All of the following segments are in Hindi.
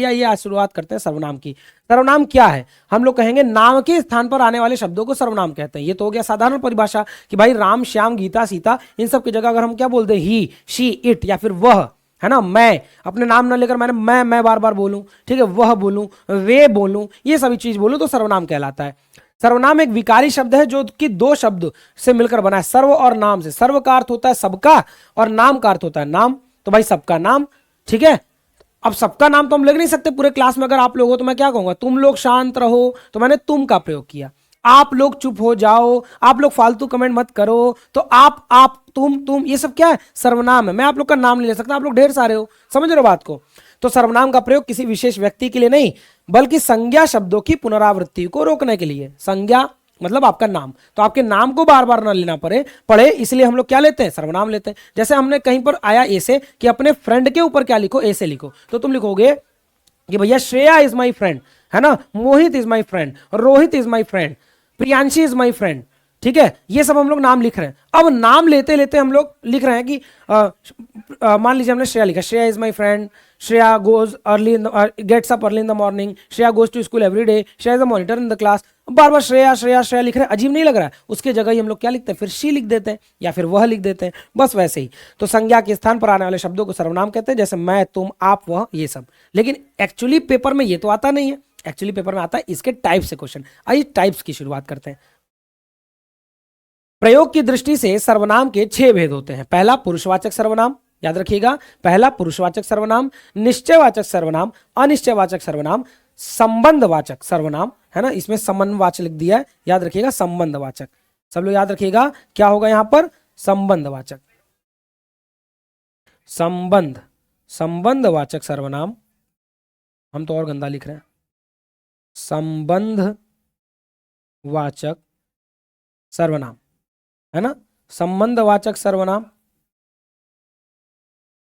आइए आज शुरुआत करते हैं सर्वनाम की। सर्वनाम क्या है? हम लोग कहेंगे नाम के स्थान पर आने वाले शब्दों को सर्वनाम कहते हैं। ये तो हो गया साधारण परिभाषा कि भाई राम, श्याम, गीता, सीता, इन सब की जगह अगर हम क्या बोलते हैं, ही, शी, इट या फिर वह, है ना, मैं, अपने नाम ना लेकर मैं बार बार बोलूं, ठीक है, वह बोलूं, वे बोलूं, ये सभी चीज बोलूं तो सर्वनाम कहलाता है। सर्वनाम एक विकारी शब्द है जो कि दो शब्द से मिलकर बना है, सर्व और नाम से। सर्व का अर्थ होता है सबका और नाम का अर्थ होता है नाम, तो भाई सबका नाम, ठीक है। अब सबका नाम तो हम लिख नहीं सकते पूरे क्लास में, अगर आप लोग हो तो मैं क्या कहूंगा, तुम लोग शांत रहो, तो मैंने तुम का प्रयोग किया। आप लोग चुप हो जाओ, आप लोग फालतू कमेंट मत करो, तो आप तुम ये सब क्या है, सर्वनाम है। मैं आप लोग का नाम नहीं ले सकता, आप लोग ढेर सारे हो, समझ रहे हो बात को। तो सर्वनाम का प्रयोग किसी विशेष व्यक्ति के लिए नहीं, बल्कि संज्ञा शब्दों की पुनरावृत्ति को रोकने के लिए। संज्ञा मतलब आपका नाम, तो आपके नाम को बार बार ना लेना पड़े इसलिए हम लोग क्या लेते हैं, सर्वनाम लेते हैं। जैसे हमने कहीं पर आया ऐसे कि अपने फ्रेंड के ऊपर क्या लिखो, ऐसे लिखो, तो तुम लिखोगे कि भैया श्रेया इज माई फ्रेंड, है ना, Mohit is my friend, Rohit is my friend, Priyanshi is my friend, ठीक है। ये सब हम लोग नाम लिख रहे हैं। अब नाम लेते लेते हम लोग लिख रहे हैं कि मान लीजिए हमने श्रेया लिखा, Shreya is my friend, Shreya goes early gets up early in the morning, Shreya goes to school every day, Shreya is the monitor in the class. बार बार श्रेया श्रेया श्रेया लिख रहे हैं, अजीब नहीं लग रहा है? उसके जगह ही हम लोग क्या लिखते हैं, फिर शी लिख देते हैं या फिर वह लिख देते हैं, बस वैसे ही। तो संज्ञा के स्थान पर आने वाले शब्दों को सर्वनाम कहते हैं, जैसे मैं, तुम, आप, वह, ये सब। लेकिन एक्चुअली पेपर में ये तो आता नहीं है, एक्चुअली पेपर में आता है इसके टाइप से क्वेश्चन। आइए टाइप्स की शुरुआत करते हैं। प्रयोग की दृष्टि से सर्वनाम के 6 भेद होते हैं। पहला पुरुषवाचक सर्वनाम, याद रखिएगा, पहला पुरुषवाचक सर्वनाम, निश्चयवाचक सर्वनाम, अनिश्चयवाचक सर्वनाम, संबंधवाचक सर्वनाम, है ना, इसमें संबंधवाचक लिख दिया है, याद रखिएगा संबंधवाचक, सब लोग याद रखिएगा क्या होगा यहां पर, संबंधवाचक, संबंधवाचक सर्वनाम, हम तो और गंदा लिख रहे हैं, संबंधवाचक सर्वनाम, है ना, संबंधवाचक सर्वनाम।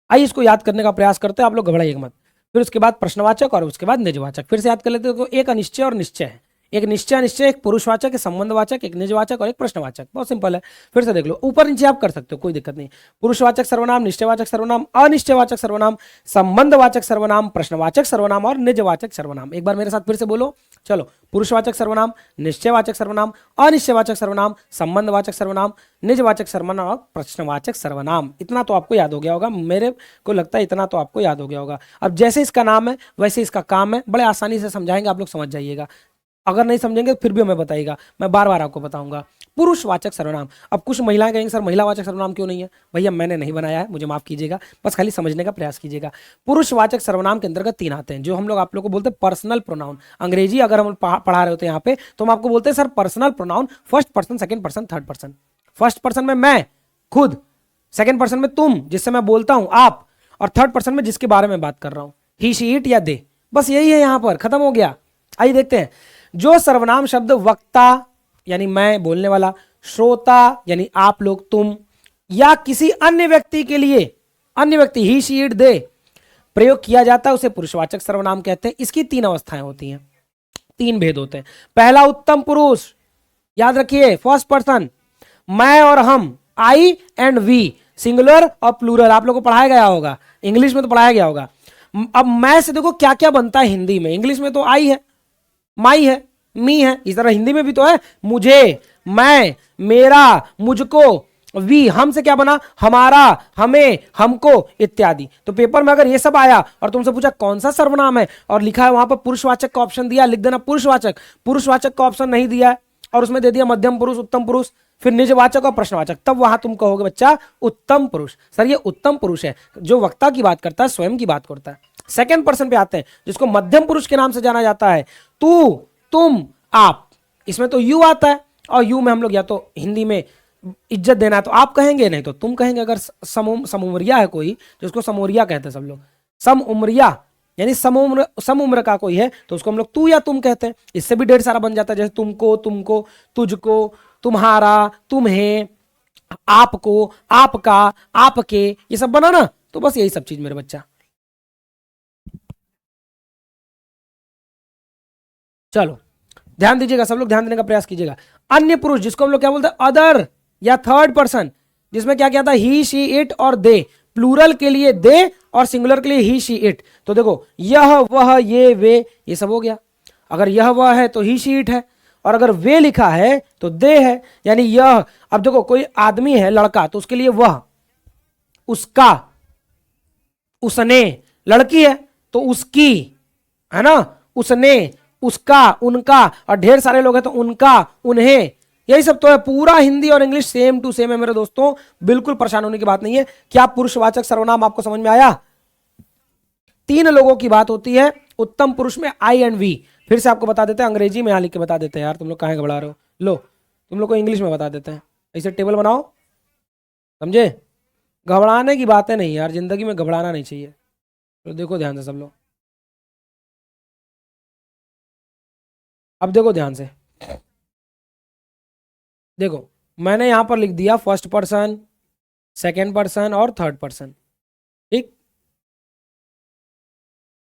आइए इसको याद करने का प्रयास करते हैं, आप लोग घबराइए मत। फिर उसके बाद प्रश्नवाचक और उसके बाद निजवाचक। फिर से याद कर लेते हैं, तो एक अनिश्चय और निश्चय है, एक निश्चय निश्चय, एक पुरुषवाचक, एक संबंधवाचक, एक निजवाचक और एक प्रश्नवाचक। बहुत सिंपल है, फिर से देख लो, ऊपर नीचे आप कर सकते हो, कोई दिक्कत नहीं। पुरुषवाचक सर्वनाम, निश्चयवाचक सर्वनाम, अनिश्चयवाचक सर्वनाम, संबंधवाचक सर्वनाम, प्रश्नवाचक सर्वनाम और निजवाचक सर्वनाम। एक बार मेरे साथ फिर से बोलो, चलो। पुरुषवाचक सर्वनाम, निश्चयवाचक सर्वनाम, अनिश्चयवाचक सर्वनाम, संबंधवाचक सर्वनाम, निजवाचक सर्वनाम और प्रश्नवाचक सर्वनाम। इतना तो आपको याद हो गया होगा, मेरे को लगता है इतना तो आपको याद हो गया होगा। अब जैसे इसका नाम है वैसे इसका काम है, बड़े आसानी से समझाएंगे, आप लोग समझ जाइएगा। अगर नहीं समझेंगे फिर भी हमें बताइएगा, मैं बार बार आपको बताऊंगा। पुरुषवाचक सर्वनाम, अब कुछ महिलाएं कहेंगे सर महिलावाचक सर्वनाम क्यों नहीं है? भैया मैंने नहीं बनाया है, मुझे माफ कीजिएगा, बस खाली समझने का प्रयास कीजिएगा। पुरुषवाचक सर्वनाम के अंतर्गत 3 आते हैं, जो हम लोग आप लोग को बोलते हैं पर्सनल प्रोनाउन। अंग्रेजी अगर हम पढ़ा रहे होते हैं यहाँ पे, तो हम आपको बोलते हैं sir personal pronoun, first person, second person, third person. First person में मैं खुद, सेकंड पर्सन में तुम जिससे मैं बोलता हूं आप, और थर्ड पर्सन में जिसके बारे में बात कर रहा हूं, ही, शी, इट या दे, बस यही है, यहां पर खत्म हो गया। आइए देखते हैं। जो सर्वनाम शब्द वक्ता यानी मैं बोलने वाला, श्रोता यानी आप लोग तुम, या किसी अन्य व्यक्ति के लिए, अन्य व्यक्ति ही, शी, इट, दे, प्रयोग किया जाता है उसे पुरुषवाचक सर्वनाम कहते हैं। इसकी 3 अवस्थाएं होती हैं, 3 भेद होते हैं। पहला उत्तम पुरुष, याद रखिए, फर्स्ट पर्सन, मैं और हम, आई एंड वी, सिंगुलर और प्लूरल, आप लोगों को पढ़ाया गया होगा, इंग्लिश में तो पढ़ाया गया होगा। अब मैं से देखो क्या क्या बनता है हिंदी में, इंग्लिश में तो आई है, माई है, मी है, इस तरह हिंदी में भी तो है, मुझे, मैं, मेरा, मुझको, वी, हमसे क्या बना, हमारा, हमें, हमको इत्यादि। तो पेपर में अगर ये सब आया और तुमसे पूछा कौन सा सर्वनाम है और लिखा है वहां पर पुरुषवाचक का ऑप्शन दिया, लिख देना पुरुषवाचक। पुरुषवाचक का ऑप्शन नहीं दिया है और उसमें दे दिया मध्यम पुरुष, उत्तम पुरुष, फिर निजवाचक और प्रश्नवाचक, तब वहां तुम कहोगे बच्चा उत्तम पुरुष। सर ये उत्तम पुरुष है जो वक्ता की बात करता है, स्वयं की बात करता है। सेकंड पर्सन पे आते हैं जिसको मध्यम पुरुष के नाम से जाना जाता है, तू, तुम, आप, इसमें तो यू आता है, और यू में हम लोग या तो हिंदी में इज्जत देना है तो आप कहेंगे, नहीं तो तुम कहेंगे। अगर समउमरिया है कोई, जिसको समोरिया कहते हैं सब लोग, समउमरिया यानी सम उम्र का कोई है तो उसको हम लोग तू या तुम कहते हैं। इससे भी ढेर सारा बन जाता है, जैसे तुमको, तुमको, तुझको, तुम्हारा, तुम्हें, आपको, आपका, आपके, ये सब बना ना, तो बस यही सब चीज मेरे बच्चा। चलो ध्यान दीजिएगा, सब लोग ध्यान देने का प्रयास कीजिएगा। अन्य पुरुष जिसको हम लोग क्या बोलते हैं, अदर या थर्ड पर्सन, जिसमें क्या क्या था, ही, शी, इट और दे, प्लूरल के लिए दे और सिंगुलर के लिए ही शी इट। तो देखो यह वह ये वे ये सब हो गया। अगर यह वह है तो ही शी इट है, और अगर वे लिखा है तो दे है, यानी यह। अब देखो कोई आदमी है लड़का तो उसके लिए वह, उसका, उसने, लड़की है तो उसकी, है ना, उसने, उसका, उनका, और ढेर सारे लोग हैं तो उनका, उन्हें, यही सब तो है। पूरा हिंदी और इंग्लिश सेम टू सेम है मेरे दोस्तों, बिल्कुल परेशान होने की बात नहीं है। क्या पुरुषवाचक सर्वनाम आपको समझ में आया? 3 लोगों की बात होती है उत्तम पुरुष में, आई एंड वी। फिर से आपको बता देते हैं, अंग्रेजी में यहां लिख के बता देते हैं यार, तुम लोग कहां घबरा रहे हो। लो तुम लोग को इंग्लिश में बता देते हैं, ऐसे टेबल बनाओ, समझे? घबराने की बातें नहीं यार, जिंदगी में घबराना नहीं चाहिए। तो देखो ध्यान से सब लोग, अब देखो ध्यान से, देखो मैंने यहां पर लिख दिया फर्स्ट पर्सन, सेकेंड पर्सन और थर्ड पर्सन, ठीक।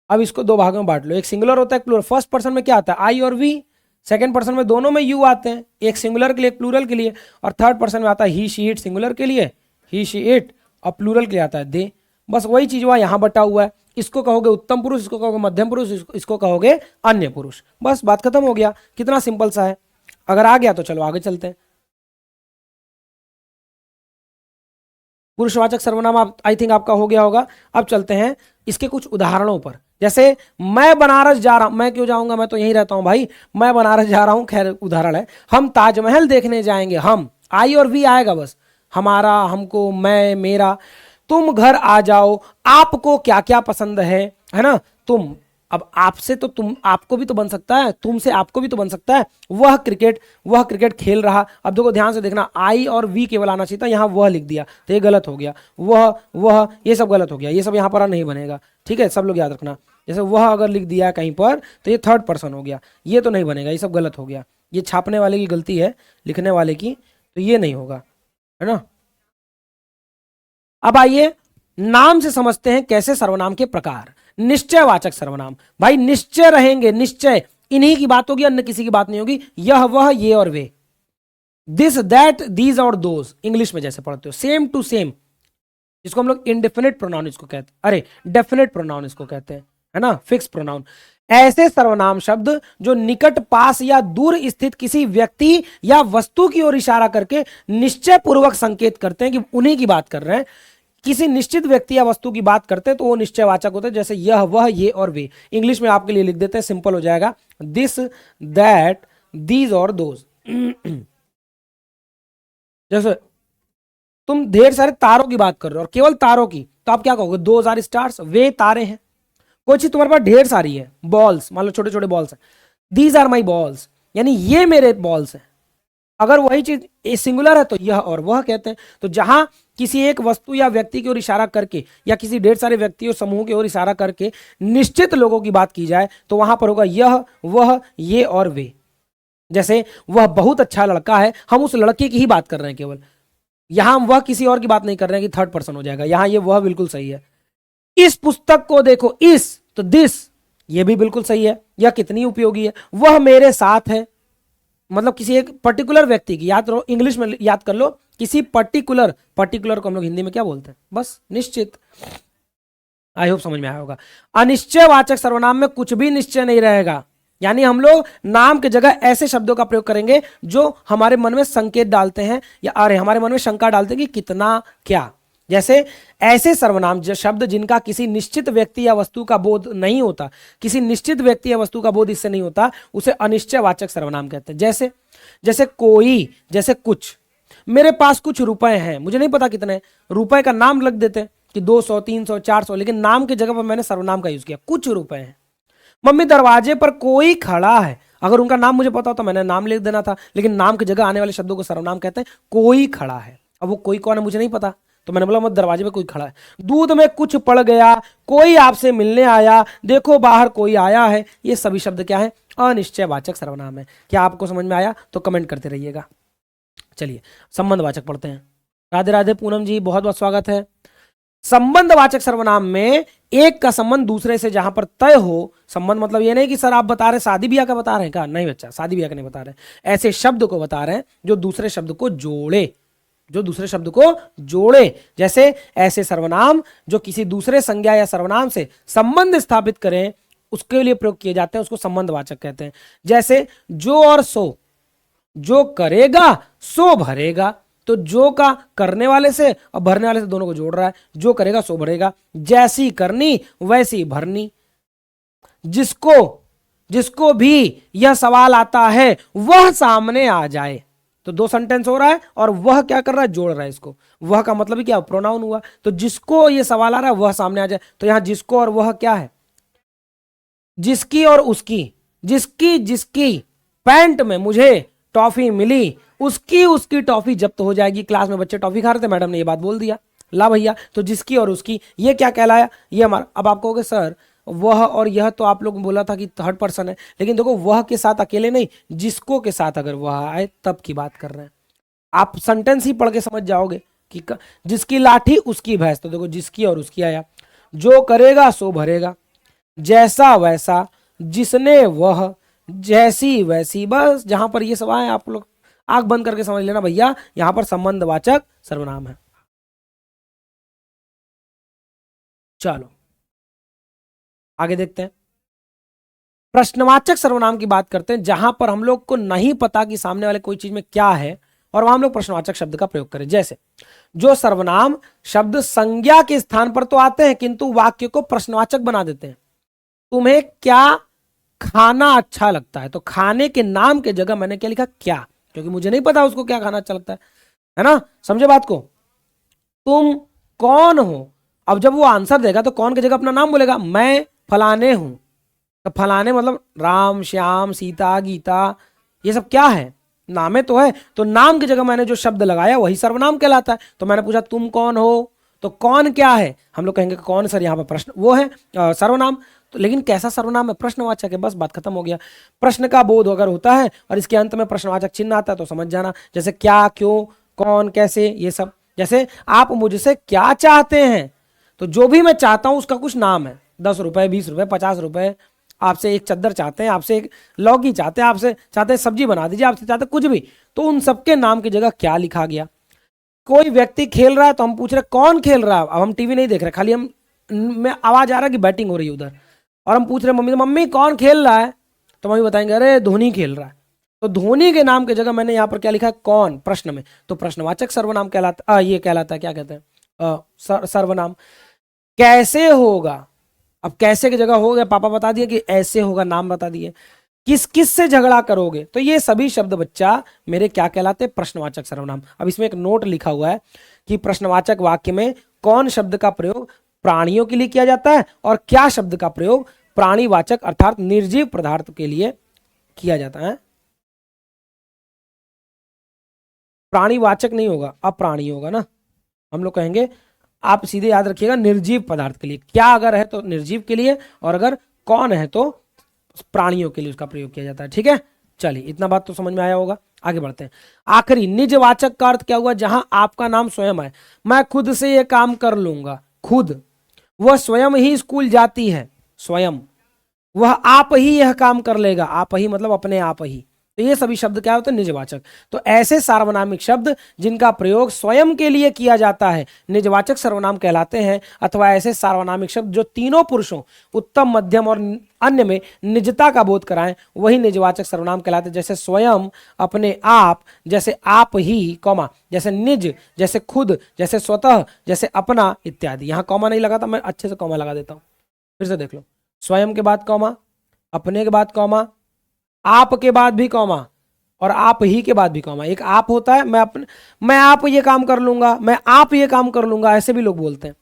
अब इसको 2 भागों में बांट लो, एक सिंगुलर होता है एक प्लूरल। फर्स्ट पर्सन में क्या आता है? आई और वी। सेकेंड पर्सन में दोनों में यू आते हैं, एक सिंगुलर के लिए एक प्लूरल के लिए। और थर्ड पर्सन में आता है ही शी इट, सिंगुलर के लिए ही शी इट, और प्लूरल के लिए आता है दे। बस वही चीज वहां यहां बटा हुआ है। इसको कहोगे उत्तम पुरुष, इसको कहोगे मध्यम पुरुष, इसको कहोगे अन्य पुरुष। बस बात खत्म हो गया। कितना सिंपल सा है। अगर आ गया तो चलो आगे चलते हैं। पुरुषवाचक सर्वनाम आप आई थिंक आपका हो गया होगा। अब चलते हैं इसके कुछ उदाहरणों पर। जैसे मैं बनारस जा रहा हूं, मैं क्यों जाऊंगा, मैं तो यहीं रहता हूं भाई, मैं बनारस जा रहा हूं, खैर उदाहरण है। हम ताजमहल देखने जाएंगे, हम, आई और वी आएगा बस, हमारा, हमको, मैं, मेरा। तुम घर आ जाओ, आपको क्या क्या पसंद है ना, तुम। अब आपसे तो तुम, आपको भी तो बन सकता है, तुमसे आपको भी तो बन सकता है। वह क्रिकेट खेल रहा। अब देखो ध्यान से देखना, आई और वी केवल आना चाहिए था, यहां वह लिख दिया तो ये गलत हो गया। वह ये सब गलत हो गया, ये सब यहां पर नहीं बनेगा, ठीक है, सब लोग याद रखना। जैसे वह अगर लिख दिया कहीं पर तो ये थर्ड पर्सन हो गया, ये तो नहीं बनेगा, ये सब गलत हो गया। ये छापने वाले की गलती है, लिखने वाले की, तो ये नहीं होगा, है ना। अब आइए नाम से समझते हैं कैसे सर्वनाम के प्रकार। निश्चयवाचक सर्वनाम, भाई निश्चय रहेंगे, निश्चय, इन्हीं की बात होगी, अन्य किसी की बात नहीं होगी। यह वह ये और वे, दिस दैट दीज और दोज, इंग्लिश में जैसे पढ़ते हो सेम टू सेम। जिसको हम लोग इंडेफिनिट प्रोनाउन इसको कहते हैं, अरे डेफिनेट प्रोनाउन इसको कहते हैं, है ना, फिक्स प्रोनाउन। ऐसे सर्वनाम शब्द जो निकट, पास या दूर स्थित किसी व्यक्ति या वस्तु की ओर इशारा करके निश्चय पूर्वक संकेत करते हैं कि उन्हीं की बात कर रहे हैं। किसी निश्चित व्यक्ति या वस्तु की बात करते हैं तो वो निश्चयवाचक होते हैं। जैसे यह वह ये और वे, इंग्लिश में आपके लिए लिख देते हैं, सिंपल हो जाएगा, दिस दैट दीज और दोज। जैसे तुम ढेर सारे तारों की बात कर रहे हो और केवल तारों की, तो आप क्या कहोगे? दोज आर स्टार्स, वे तारे हैं। कोई चीज तुम्हारे पास ढेर सारी है, बॉल्स, मान लो छोटे छोटे बॉल्स हैं, दीज आर माई बॉल्स, यानी ये मेरे बॉल्स हैं। अगर वही चीज सिंगुलर है तो यह और वह कहते हैं। तो जहां किसी एक वस्तु या व्यक्ति की ओर इशारा करके या किसी ढेर सारे व्यक्तियों समूह की ओर इशारा करके निश्चित लोगों की बात की जाए तो वहां पर होगा यह वह ये और वे। जैसे वह बहुत अच्छा लड़का है, हम उस लड़के की ही बात कर रहे हैं केवल, यहां हम वह किसी और की बात नहीं कर रहे हैं कि थर्ड पर्सन हो जाएगा। यहां ये वह बिल्कुल सही है। इस पुस्तक को देखो, इस तो दिस, ये भी बिल्कुल सही है, यह कितनी उपयोगी है। वह मेरे साथ है, मतलब किसी एक पर्टिकुलर व्यक्ति की, याद रहो इंग्लिश में याद कर लो, किसी पर्टिकुलर को हम लोग हिंदी में क्या बोलते हैं? बस निश्चित। आई होप समझ में आया होगा। अनिश्चयवाचक सर्वनाम में कुछ भी निश्चय नहीं रहेगा, यानी हम लोग नाम की जगह ऐसे शब्दों का प्रयोग करेंगे जो हमारे मन में संकेत डालते हैं या अरे हमारे मन में शंका डालते हैं कि कितना क्या। जैसे ऐसे सर्वनाम शब्द जिनका किसी निश्चित व्यक्ति या वस्तु का बोध नहीं होता, किसी निश्चित व्यक्ति या वस्तु का बोध इससे नहीं होता, उसे अनिश्चयवाचक सर्वनाम कहते हैं। जैसे कोई, जैसे कुछ। मेरे पास कुछ रुपए हैं, मुझे नहीं पता कितने, रुपए का नाम लग देते हैं कि 200 300 400, लेकिन नाम की जगह पर मैंने सर्वनाम का यूज किया, कुछ रुपए हैं। मम्मी दरवाजे पर कोई खड़ा है, अगर उनका नाम मुझे पता होता मैंने नाम लिख देना था, लेकिन नाम की जगह आने वाले शब्दों को सर्वनाम कहते हैं। कोई खड़ा है, अब वो कोई कौन है मुझे नहीं पता, तो मैंने बोला मत दरवाजे पे कोई खड़ा है। दूध में कुछ पड़ गया, कोई आपसे मिलने आया, देखो बाहर कोई आया है, ये सभी शब्द क्या है? अनिश्चयवाचक सर्वनाम है। क्या आपको समझ में आया? तो कमेंट करते रहिएगा। चलिए संबंधवाचक पढ़ते हैं। राधे राधे पूनम जी, बहुत बहुत स्वागत है। संबंधवाचक सर्वनाम में एक का संबंध दूसरे से जहां पर तय हो, संबंध मतलब ये नहीं कि सर आप बता रहे शादी ब्याह का बता रहे हैं क्या? नहीं बच्चा, शादी ब्याह का नहीं बता रहे, ऐसे शब्द को बता रहे हैं जो दूसरे शब्द को जोड़े, जो दूसरे शब्द को जोड़े। जैसे ऐसे सर्वनाम जो किसी दूसरे संज्ञा या सर्वनाम से संबंध स्थापित करें उसके लिए प्रयोग किए जाते हैं, उसको संबंधवाचक कहते हैं। जैसे जो और सो, जो करेगा सो भरेगा, तो जो का करने वाले से और भरने वाले से दोनों को जोड़ रहा है, जो करेगा सो भरेगा। जैसी करनी वैसी भरनी, जिसको भी यह सवाल आता है वह सामने आ जाए, तो दो सेंटेंस हो रहा है और वह क्या कर रहा है, जोड़ रहा है इसको। वह का मतलब ही क्या, प्रोनाउन हुआ। तो जिसको ये सवाल आ रहा है वह सामने आ जाए, तो यहां जिसको और वह क्या है, जिसकी और उसकी। जिसकी पैंट में मुझे टॉफी मिली, उसकी टॉफी जब्त हो जाएगी। क्लास में बच्चे टॉफी खा रहे थे, मैडम ने ये बात बोल दिया, ला भैया, तो जिसकी और उसकी, ये क्या कहलाया, ये हमारा। अब आप कहोगे सर वह और यह तो आप लोग बोला था कि थर्ड पर्सन है, लेकिन देखो वह के साथ अकेले नहीं, जिसको के साथ अगर वह आए तब की बात कर रहे हैं। आप सेंटेंस ही पढ़ के समझ जाओगे कि जिसकी लाठी उसकी भैंस, तो देखो जिसकी और उसकी आया। जो करेगा सो भरेगा, जैसा वैसा, जिसने वह, जैसी वैसी। बस जहां पर ये सब आए आप लोग आंख बंद करके समझ लेना भैया, यहां पर संबंधवाचक सर्वनाम है। चलो आगे देखते हैं। प्रश्नवाचक सर्वनाम की बात करते हैं, जहां पर हम लोग को नहीं पता कि सामने वाले कोई चीज में क्या है और वहां हम लोग प्रश्नवाचक शब्द का प्रयोग करें। जैसे जो सर्वनाम शब्द संज्ञा के स्थान पर तो आते हैं किंतु वाक्य को प्रश्नवाचक बना देते हैं। तुम्हें क्या खाना अच्छा लगता है, तो खाने के नाम के जगह मैंने क्या लिखा, क्या, क्योंकि मुझे नहीं पता उसको क्या खाना अच्छा लगता है ना। समझे बात को। तुम कौन हो, अब जब वो आंसर देगा तो कौन की जगह अपना नाम बोलेगा, मैं फलाने हूं। तो फलाने मतलब राम, श्याम, सीता, गीता, ये सब क्या है, नामे तो है। तो नाम की जगह मैंने जो शब्द लगाया वही सर्वनाम कहलाता है। तो मैंने पूछा तुम कौन हो, तो कौन क्या है, हम लोग कहेंगे कौन सर, यहाँ पर प्रश्न वो है सर्वनाम। तो लेकिन कैसा सर्वनाम है, प्रश्नवाचक है, बस बात खत्म हो गया। प्रश्न का बोध अगर होता है और इसके अंत में प्रश्नवाचक चिन्ह आता है तो समझ जाना। जैसे क्या, क्यों, कौन, कैसे, ये सब। जैसे आप मुझसे क्या चाहते हैं, तो जो भी मैं चाहता हूं उसका कुछ नाम है। 10 रुपए, 20 रुपए, 50 रुपए, आपसे एक चद्दर चाहते हैं, आपसे एक लौकी चाहते हैं, आपसे चाहते हैं सब्जी बना दीजिए, आपसे चाहते हैं कुछ भी, तो उन सबके नाम की जगह क्या लिखा गया। कोई व्यक्ति खेल रहा है तो हम पूछ रहे कौन खेल रहा है। अब हम टीवी नहीं देख रहे, खाली हम में आवाज आ रहा है कि बैटिंग हो रही है उधर, और हम पूछ रहे मम्मी, मम्मी कौन खेल रहा है, तो मम्मी बताएंगे अरे धोनी खेल रहा है। तो धोनी के नाम की जगह मैंने यहाँ पर क्या लिखा है, कौन, प्रश्न में। तो प्रश्नवाचक सर्वनाम कहलाता, ये कहलाता है, क्या कहते हैं, सर्वनाम। कैसे होगा, अब कैसे की जगह हो गया, पापा बता दिए कि ऐसे होगा, नाम बता दिए। किस से झगड़ा करोगे, तो ये सभी शब्द बच्चा मेरे क्या कहलाते, प्रश्नवाचक सर्वनाम। अब इसमें एक नोट लिखा हुआ है कि प्रश्नवाचक वाक्य में कौन शब्द का प्रयोग प्राणियों के लिए किया जाता है और क्या शब्द का प्रयोग प्राणीवाचक अर्थात निर्जीव पदार्थ के लिए किया जाता है। प्राणीवाचक नहीं होगा, अप्राणी होगा ना, हम लोग कहेंगे। आप सीधे याद रखिएगा, निर्जीव पदार्थ के लिए। क्या अगर है तो निर्जीव के लिए, और अगर कौन है तो प्राणियों के लिए उसका प्रयोग किया जाता है। ठीक है, चलिए इतना बात तो समझ में आया होगा, आगे बढ़ते हैं। आखिरी निजवाचक का अर्थ क्या हुआ, जहां आपका नाम स्वयं है। मैं खुद से ये काम कर लूंगा, खुद, वह स्वयं ही स्कूल जाती है, स्वयं, वह आप ही यह काम कर लेगा, आप ही मतलब अपने आप ही। तो ये सभी शब्द क्या होते हैं, निजवाचक। तो ऐसे सार्वनामिक शब्द जिनका प्रयोग स्वयं के लिए किया जाता है निजवाचक सर्वनाम कहलाते हैं, अथवा ऐसे सार्वनामिक शब्द जो तीनों पुरुषों उत्तम, मध्यम और अन्य में निजता का बोध कराएं वही निजवाचक सर्वनाम कहलाते हैं। जैसे स्वयं, अपने आप, जैसे आप ही, कॉमा, जैसे निज, जैसे खुद, जैसे स्वतः, जैसे अपना इत्यादि। यहां कॉमा नहीं लगा था, मैं अच्छे से कॉमा लगा देता हूं, फिर से देख लो। स्वयं के बाद कॉमा, अपने के बाद कॉमा, आप के बाद भी कॉमा, और आप ही के बाद भी कॉमा। एक आप होता है, मैं आप ये काम कर लूंगा, मैं आप ये काम कर लूंगा, ऐसे भी लोग बोलते हैं।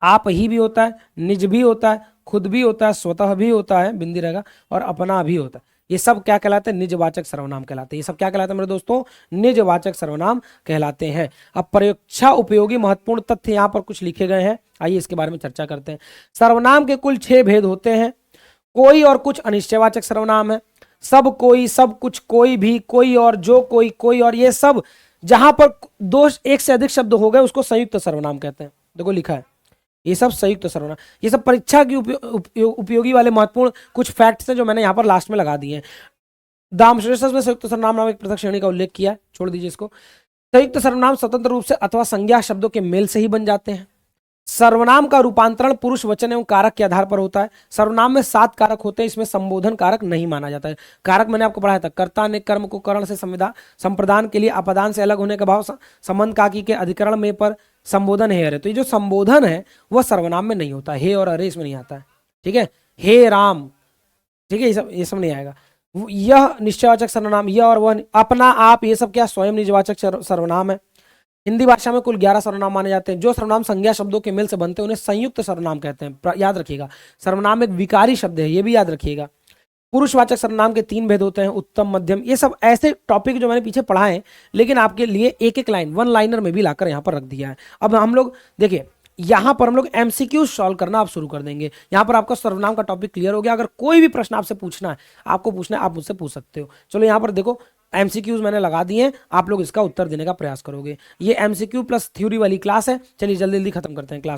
आप ही भी होता है, निज भी होता है, खुद भी होता है, स्वतः भी होता है, बिंदी रहेगा, और अपना भी होता है। ये सब क्या कहलाते हैं, निजवाचक सर्वनाम कहलाते हैं। ये सब क्या कहलाते हैं मेरे दोस्तों, निजवाचक सर्वनाम कहलाते हैं। अब परीक्षा उपयोगी महत्वपूर्ण तथ्य यहाँ पर कुछ लिखे गए हैं, आइए इसके बारे में चर्चा करते हैं। सर्वनाम के कुल 6 भेद होते हैं। कोई और कुछ अनिश्चयवाचक सर्वनाम है, सब, कोई, सब कुछ, कोई भी, कोई और, जो कोई, कोई और, ये सब जहां पर दो एक से अधिक शब्द हो गए उसको संयुक्त सर्वनाम कहते हैं। देखो लिखा है, ये सब संयुक्त सर्वनाम। ये सब परीक्षा की उपयोगी वाले महत्वपूर्ण कुछ फैक्ट्स हैं जो मैंने यहां पर लास्ट में लगा दिए हैं। दामश्रेष्ठ में संयुक्त सर्वनाम नामक पृथक श्रेणी का उल्लेख किया है, छोड़ दीजिए इसको। संयुक्त सर्वनाम स्वतंत्र रूप से अथवा संज्ञा शब्दों के मेल से ही बन जाते हैं। सर्वनाम का रूपांतरण पुरुष वचन एवं कारक के आधार पर होता है। सर्वनाम में 7 कारक होते हैं, इसमें संबोधन कारक नहीं माना जाता है। कारक मैंने आपको पढ़ाया था, कर्ता ने कर्म को करण से संविदा संप्रदान के लिए अपदान से अलग होने का भाव संबंध काकी के अधिकरण में पर संबोधन है अरे, तो ये जो संबोधन है वह सर्वनाम में नहीं होता, हे और अरे इसमें नहीं आता है। ठीक है, हे राम, ठीक है, ये सब नहीं आएगा। यह निश्चयवाचक सर्वनाम, यह और वह, अपना, आप, ये सब क्या स्वयं निजवाचक सर्वनाम है। हिंदी भाषा में कुल 11 सर्वनाम माने जाते हैं। जो सर्वनाम संज्ञा शब्दों के मेल से बनते हैं उन्हें संयुक्त सर्वनाम कहते हैं, याद रखिएगा। सर्वनाम एक विकारी शब्द है, ये भी याद रखिएगा। पुरुषवाचक सर्वनाम के 3 भेद होते हैं, उत्तम, मध्यम। ये सब ऐसे टॉपिक जो मैंने पीछे पढ़ा है, लेकिन आपके लिए एक एक लाइन, वन लाइनर में भी लाकर यहाँ पर रख दिया है। अब हम लोग देखिए, यहाँ पर हम लोग एमसीक्यू सॉल्व करना आप शुरू कर देंगे। यहाँ पर आपका सर्वनाम का टॉपिक क्लियर हो गया। अगर कोई भी प्रश्न आपसे पूछना है, आपको पूछना है, आप मुझसे पूछ सकते हो। चलो यहाँ पर देखो, एमसीक्यूज मैंने लगा दिए हैं, आप लोग इसका उत्तर देने का प्रयास करोगे। ये एमसीक्यू प्लस थ्योरी वाली क्लास है। चलिए जल्दी जल्दी खत्म करते हैं क्लास।